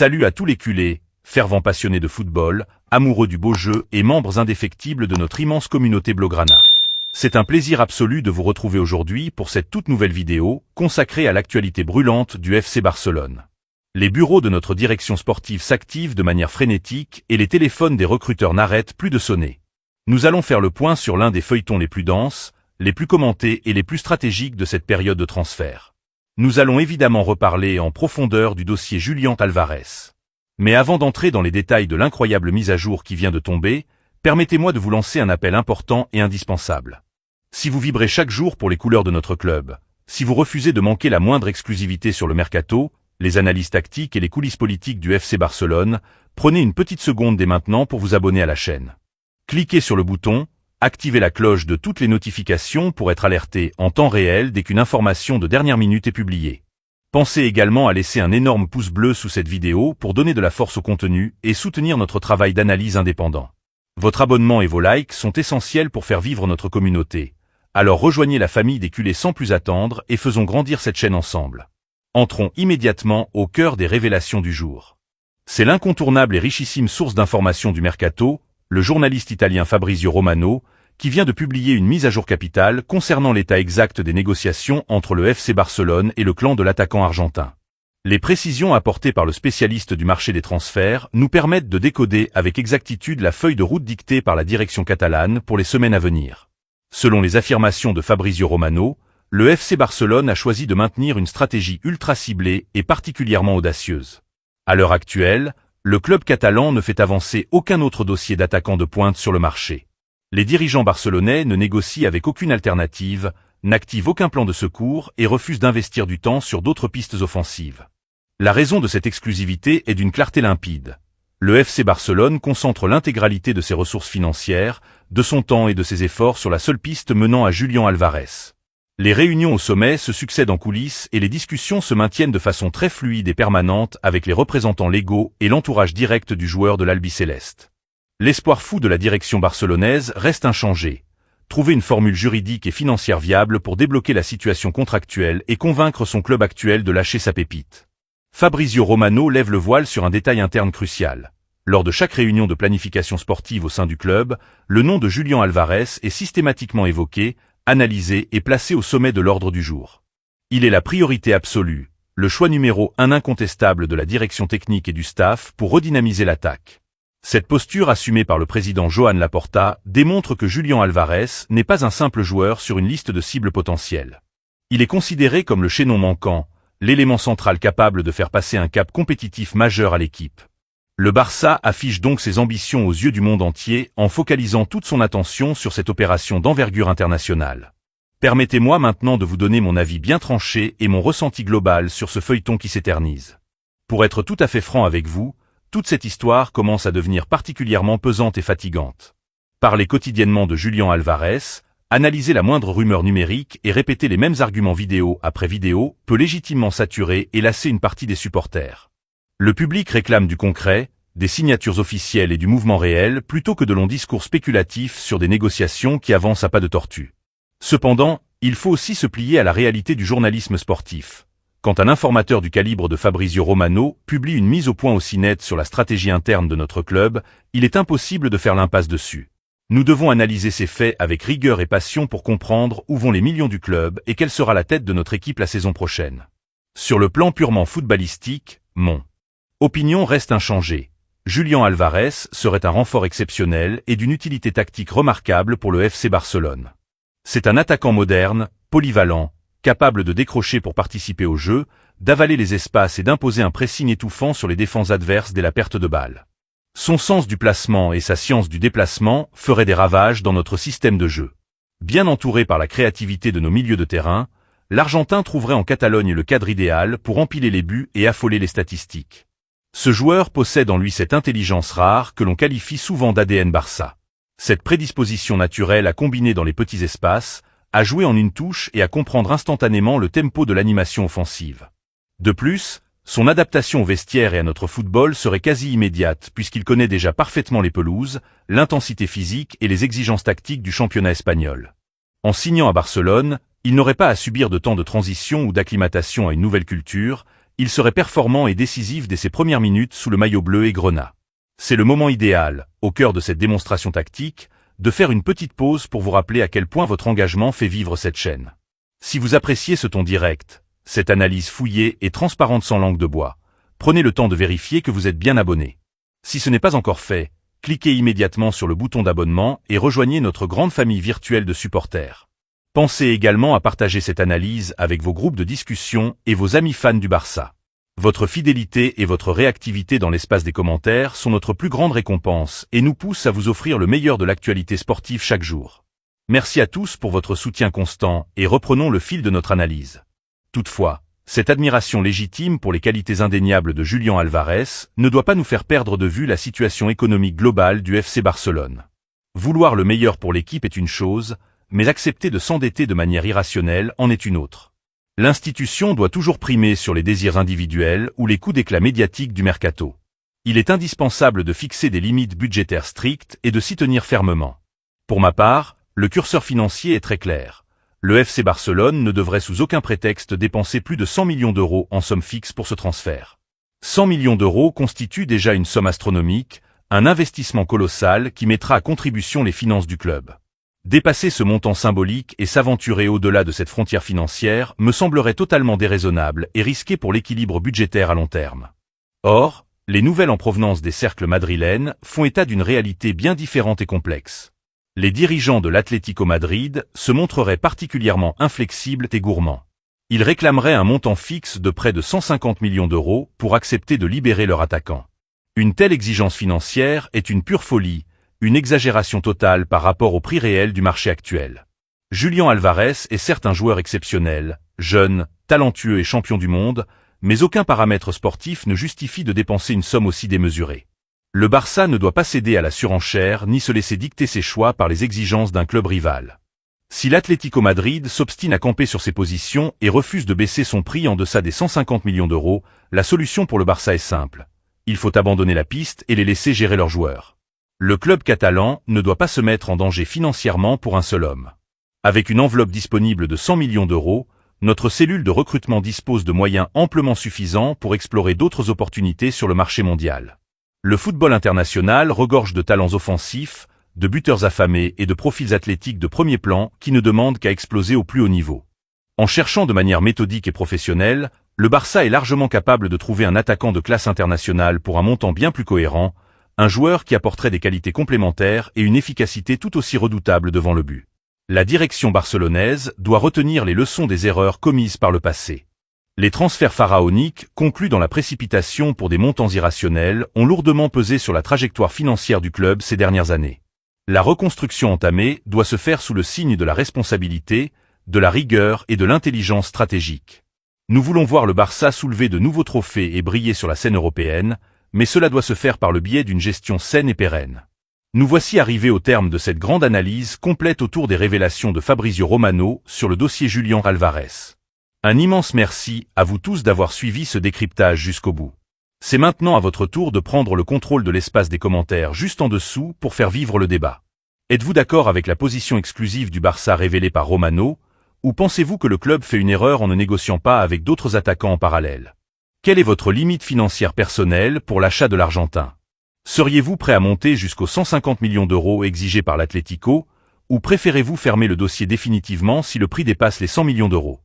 Salut à tous les culés, fervents passionnés de football, amoureux du beau jeu et membres indéfectibles de notre immense communauté Blaugrana. C'est un plaisir absolu de vous retrouver aujourd'hui pour cette toute nouvelle vidéo consacrée à l'actualité brûlante du FC Barcelone. Les bureaux de notre direction sportive s'activent de manière frénétique et les téléphones des recruteurs n'arrêtent plus de sonner. Nous allons faire le point sur l'un des feuilletons les plus denses, les plus commentés et les plus stratégiques de cette période de transfert. Nous allons évidemment reparler en profondeur du dossier Julián Álvarez. Mais avant d'entrer dans les détails de l'incroyable mise à jour qui vient de tomber, permettez-moi de vous lancer un appel important et indispensable. Si vous vibrez chaque jour pour les couleurs de notre club, si vous refusez de manquer la moindre exclusivité sur le mercato, les analyses tactiques et les coulisses politiques du FC Barcelone, prenez une petite seconde dès maintenant pour vous abonner à la chaîne. Cliquez sur le bouton, activez la cloche de toutes les notifications pour être alerté en temps réel dès qu'une information de dernière minute est publiée. Pensez également à laisser un énorme pouce bleu sous cette vidéo pour donner de la force au contenu et soutenir notre travail d'analyse indépendant. Votre abonnement et vos likes sont essentiels pour faire vivre notre communauté. Alors rejoignez la famille des culés sans plus attendre et faisons grandir cette chaîne ensemble. Entrons immédiatement au cœur des révélations du jour. C'est l'incontournable et richissime source d'informations du mercato, le journaliste italien Fabrizio Romano, qui vient de publier une mise à jour capitale concernant l'état exact des négociations entre le FC Barcelone et le clan de l'attaquant argentin. Les précisions apportées par le spécialiste du marché des transferts nous permettent de décoder avec exactitude la feuille de route dictée par la direction catalane pour les semaines à venir. Selon les affirmations de Fabrizio Romano, le FC Barcelone a choisi de maintenir une stratégie ultra ciblée et particulièrement audacieuse. À l'heure actuelle, le club catalan ne fait avancer aucun autre dossier d'attaquant de pointe sur le marché. Les dirigeants barcelonais ne négocient avec aucune alternative, n'activent aucun plan de secours et refusent d'investir du temps sur d'autres pistes offensives. La raison de cette exclusivité est d'une clarté limpide. Le FC Barcelone concentre l'intégralité de ses ressources financières, de son temps et de ses efforts sur la seule piste menant à Julián Álvarez. Les réunions au sommet se succèdent en coulisses et les discussions se maintiennent de façon très fluide et permanente avec les représentants légaux et l'entourage direct du joueur de l'Albicéleste. L'espoir fou de la direction barcelonaise reste inchangé. Trouver une formule juridique et financière viable pour débloquer la situation contractuelle et convaincre son club actuel de lâcher sa pépite. Fabrizio Romano lève le voile sur un détail interne crucial. Lors de chaque réunion de planification sportive au sein du club, le nom de Julián Álvarez est systématiquement évoqué, analysé et placé au sommet de l'ordre du jour. Il est la priorité absolue, le choix numéro 1 incontestable de la direction technique et du staff pour redynamiser l'attaque. Cette posture assumée par le président Joan Laporta démontre que Julián Álvarez n'est pas un simple joueur sur une liste de cibles potentielles. Il est considéré comme le chaînon manquant, l'élément central capable de faire passer un cap compétitif majeur à l'équipe. Le Barça affiche donc ses ambitions aux yeux du monde entier en focalisant toute son attention sur cette opération d'envergure internationale. Permettez-moi maintenant de vous donner mon avis bien tranché et mon ressenti global sur ce feuilleton qui s'éternise. Pour être tout à fait franc avec vous, toute cette histoire commence à devenir particulièrement pesante et fatigante. Parler quotidiennement de Julián Álvarez, analyser la moindre rumeur numérique et répéter les mêmes arguments vidéo après vidéo peut légitimement saturer et lasser une partie des supporters. Le public réclame du concret, des signatures officielles et du mouvement réel plutôt que de longs discours spéculatifs sur des négociations qui avancent à pas de tortue. Cependant, il faut aussi se plier à la réalité du journalisme sportif. Quand un informateur du calibre de Fabrizio Romano publie une mise au point aussi nette sur la stratégie interne de notre club, il est impossible de faire l'impasse dessus. Nous devons analyser ces faits avec rigueur et passion pour comprendre où vont les millions du club et quelle sera la tête de notre équipe la saison prochaine. Sur le plan purement footballistique, mon opinion reste inchangée. Julián Álvarez serait un renfort exceptionnel et d'une utilité tactique remarquable pour le FC Barcelone. C'est un attaquant moderne, polyvalent, capable de décrocher pour participer au jeu, d'avaler les espaces et d'imposer un pressing étouffant sur les défenses adverses dès la perte de balle. Son sens du placement et sa science du déplacement feraient des ravages dans notre système de jeu. Bien entouré par la créativité de nos milieux de terrain, l'Argentin trouverait en Catalogne le cadre idéal pour empiler les buts et affoler les statistiques. Ce joueur possède en lui cette intelligence rare que l'on qualifie souvent d'ADN Barça. Cette prédisposition naturelle à combiner dans les petits espaces, à jouer en une touche et à comprendre instantanément le tempo de l'animation offensive. De plus, son adaptation au vestiaire et à notre football serait quasi immédiate puisqu'il connaît déjà parfaitement les pelouses, l'intensité physique et les exigences tactiques du championnat espagnol. En signant à Barcelone, il n'aurait pas à subir de temps de transition ou d'acclimatation à une nouvelle culture, Il serait performant et décisif dès ses premières minutes sous le maillot bleu et grenat. C'est le moment idéal, au cœur de cette démonstration tactique, de faire une petite pause pour vous rappeler à quel point votre engagement fait vivre cette chaîne. Si vous appréciez ce ton direct, cette analyse fouillée et transparente sans langue de bois, prenez le temps de vérifier que vous êtes bien abonné. Si ce n'est pas encore fait, cliquez immédiatement sur le bouton d'abonnement et rejoignez notre grande famille virtuelle de supporters. Pensez également à partager cette analyse avec vos groupes de discussion et vos amis fans du Barça. Votre fidélité et votre réactivité dans l'espace des commentaires sont notre plus grande récompense et nous poussent à vous offrir le meilleur de l'actualité sportive chaque jour. Merci à tous pour votre soutien constant et reprenons le fil de notre analyse. Toutefois, cette admiration légitime pour les qualités indéniables de Julián Álvarez ne doit pas nous faire perdre de vue la situation économique globale du FC Barcelone. Vouloir le meilleur pour l'équipe est une chose, mais accepter de s'endetter de manière irrationnelle en est une autre. L'institution doit toujours primer sur les désirs individuels ou les coups d'éclat médiatiques du mercato. Il est indispensable de fixer des limites budgétaires strictes et de s'y tenir fermement. Pour ma part, le curseur financier est très clair. Le FC Barcelone ne devrait sous aucun prétexte dépenser plus de 100 millions d'euros en somme fixe pour ce transfert. 100 millions d'euros constitue déjà une somme astronomique, un investissement colossal qui mettra à contribution les finances du club. Dépasser ce montant symbolique et s'aventurer au-delà de cette frontière financière me semblerait totalement déraisonnable et risqué pour l'équilibre budgétaire à long terme. Or, les nouvelles en provenance des cercles madrilènes font état d'une réalité bien différente et complexe. Les dirigeants de l'Atlético Madrid se montreraient particulièrement inflexibles et gourmands. Ils réclameraient un montant fixe de près de 150 millions d'euros pour accepter de libérer leur attaquant. Une telle exigence financière est une pure folie, une exagération totale par rapport au prix réel du marché actuel. Julián Álvarez est certes un joueur exceptionnel, jeune, talentueux et champion du monde, mais aucun paramètre sportif ne justifie de dépenser une somme aussi démesurée. Le Barça ne doit pas céder à la surenchère ni se laisser dicter ses choix par les exigences d'un club rival. Si l'Atlético Madrid s'obstine à camper sur ses positions et refuse de baisser son prix en deçà des 150 millions d'euros, la solution pour le Barça est simple. Il faut abandonner la piste et les laisser gérer leurs joueurs. Le club catalan ne doit pas se mettre en danger financièrement pour un seul homme. Avec une enveloppe disponible de 100 millions d'euros, notre cellule de recrutement dispose de moyens amplement suffisants pour explorer d'autres opportunités sur le marché mondial. Le football international regorge de talents offensifs, de buteurs affamés et de profils athlétiques de premier plan qui ne demandent qu'à exploser au plus haut niveau. En cherchant de manière méthodique et professionnelle, le Barça est largement capable de trouver un attaquant de classe internationale pour un montant bien plus cohérent, un joueur qui apporterait des qualités complémentaires et une efficacité tout aussi redoutable devant le but. La direction barcelonaise doit retenir les leçons des erreurs commises par le passé. Les transferts pharaoniques, conclus dans la précipitation pour des montants irrationnels, ont lourdement pesé sur la trajectoire financière du club ces dernières années. La reconstruction entamée doit se faire sous le signe de la responsabilité, de la rigueur et de l'intelligence stratégique. Nous voulons voir le Barça soulever de nouveaux trophées et briller sur la scène européenne, mais cela doit se faire par le biais d'une gestion saine et pérenne. Nous voici arrivés au terme de cette grande analyse complète autour des révélations de Fabrizio Romano sur le dossier Julián Álvarez. Un immense merci à vous tous d'avoir suivi ce décryptage jusqu'au bout. C'est maintenant à votre tour de prendre le contrôle de l'espace des commentaires juste en dessous pour faire vivre le débat. Êtes-vous d'accord avec la position exclusive du Barça révélée par Romano, ou pensez-vous que le club fait une erreur en ne négociant pas avec d'autres attaquants en parallèle? Quelle est votre limite financière personnelle pour l'achat de l'Argentin? Seriez-vous prêt à monter jusqu'aux 150 millions d'euros exigés par l'Atlético, ou préférez-vous fermer le dossier définitivement si le prix dépasse les 100 millions d'euros?